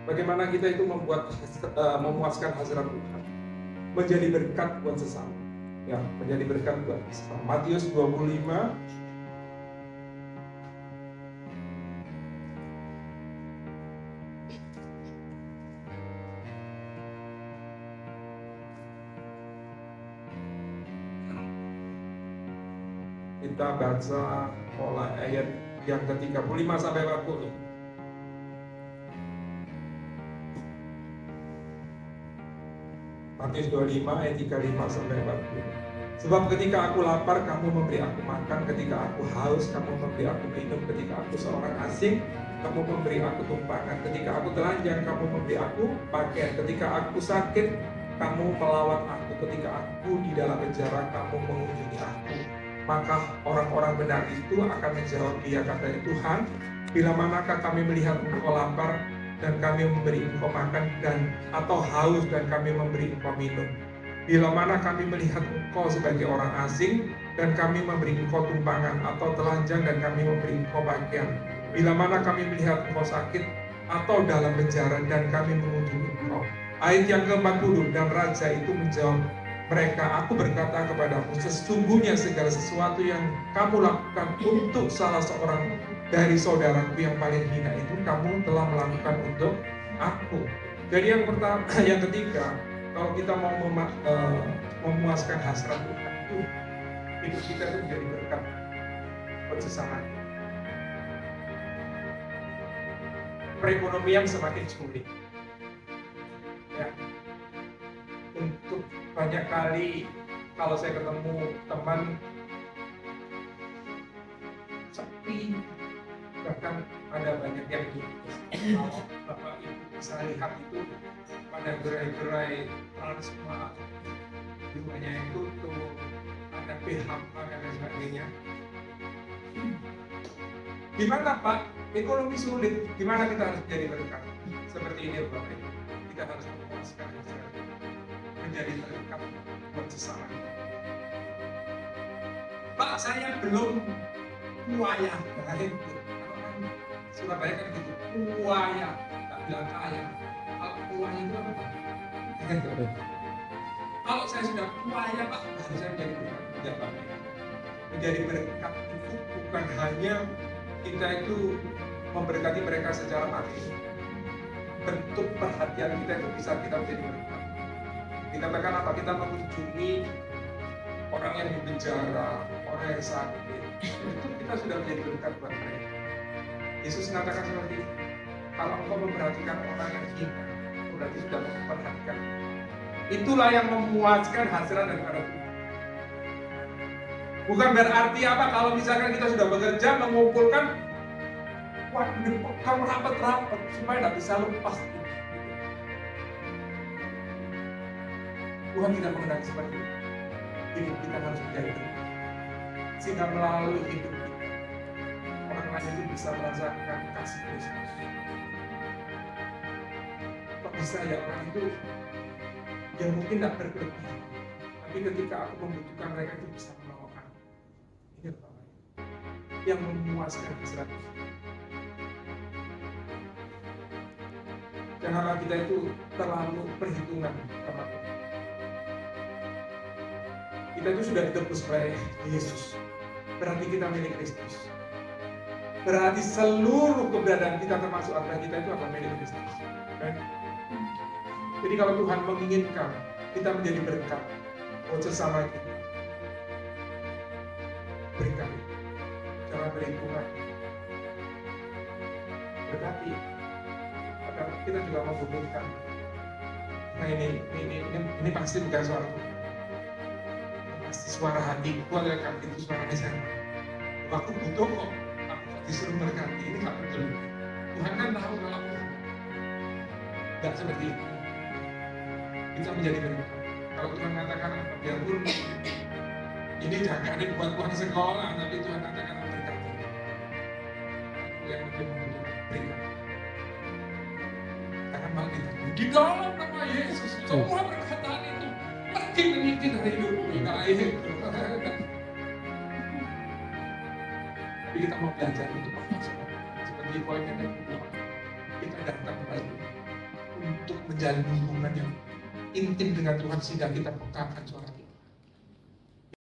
Bagaimana kita itu memuaskan hasrat Tuhan, menjadi berkat buat sesama. Ya, menjadi berkat buat sesama. Matius 25 kita baca mulai ayat yang ke-35 sampai 40. Matius 25 ayat 35 sampai 40. Sebab ketika aku lapar, kamu memberi aku makan. Ketika aku haus, kamu memberi aku minum. Ketika aku seorang asing, kamu memberi aku tumpangan. Ketika aku telanjang, kamu memberi aku pakaian. Ketika aku sakit, kamu melawat aku. Ketika aku di dalam penjara, kamu mengunjungi aku. Maka orang-orang benar itu akan menjawab, dia kata Tuhan, bila manakah kami melihat engkau lapar dan kami memberi engkau makan, dan atau haus dan kami memberi engkau minum? Bila mana kami melihat engkau sebagai orang asing dan kami memberi engkau tumpangan, atau telanjang dan kami memberi engkau pakaian? Bila mana kami melihat engkau sakit atau dalam penjara dan kami mengunjungi engkau? Ayat yang ke-40, dan raja itu menjawab mereka, aku berkata kepadamu, sesungguhnya segala sesuatu yang kamu lakukan untuk salah seorang dari saudaraku yang paling hina itu, kamu telah melakukan untuk aku. Jadi yang pertama, yang ketiga, kalau kita mau memuaskan hasrat Tuhan itu, hidup kita itu menjadi berkat buat sesama. Perekonomian semakin sulit. Ya. Untuk banyak kali kalau saya ketemu teman sepi, bahkan ada banyak yang tutup. Kalau Bapak Ibu bisa lihat itu pada gerai-gerai transmart, rumahnya yang tutup, ada PHK dan lain sebagainya. Gimana Pak? Ekonomi sulit. Gimana kita harus menjadi berkat? Seperti ini Bapak Ibu. Kita harus memuaskan hasrat, menjadi berkat buat sesama. Pak, saya belum kuaya. Surabaya kan gitu, kuaya, tak bilang kaya. Kalau kuaya itu apa? Kalau saya sudah kuaya Pak, harus saya menjadi berkat. Tidak Pak. Menjadi berkat itu bukan hanya kita itu memberkati mereka secara materi. Bentuk perhatian kita itu bisa kita menjadi berkat. Dikatakan apa? Kita mengunjungi orang yang di penjara, orang yang sakit, itu kita sudah menjadi berkat buat mereka. Yesus mengatakan seperti itu. Kalau engkau memperhatikan orang yang hina, berarti sudah memperhatikan. Itulah yang memuaskan hasrat daripada Tuhan. Bukan berarti apa kalau misalkan kita sudah bekerja mengumpulkan, waduh, kamu rapat-rapat supaya tidak bisa lepas. Tuhan tidak mengenal seperti itu. Hidup kita harus menjadi berkat, sehingga melalui hidup kita orang lain itu bisa merasakan kasih Kristus. Kok bisa ya orang itu yang mungkin tidak berkelebihan, tapi ketika aku membutuhkan mereka itu bisa menolong aku. Ini Bapak yang memuaskan hasrat. Janganlah kita itu terlalu perhitungan sama Tuhan. Kita itu sudah ditebus oleh Yesus. Berarti kita milik Kristus. Berarti seluruh keberadaan kita termasuk harta kita itu adalah milik Kristus. Kan? Jadi kalau Tuhan menginginkan kita menjadi berkat buat sesama kita, berikan. Jangan berhitungan. Berkati. Padahal kita juga membutuhkan. Nah ini pasti bukan suara Tuhan. Suara hatiku adalah itu suara saya. Aku butuh kok, aku disuruh berkati, ini gak betul. Tuhan kan tahu kalau aku gak seperti itu. Kita menjadi berkat. Kalau Tuhan katakan apa, biarpun ini jangan dibuat uang sekolah, tapi Tuhan katakan berkat. Aku yang lebih membutuhkan berkat. Jangan malah kita di dalam nama Yesus, semua perkataan itu pergi meniti dari hidupmu. Tapi kita mau belajar untuk masuk seperti poin yang kedua, kita datang lagi menjalin hubungan yang intim dengan Tuhan sehingga kita pekakan suara Tuhan.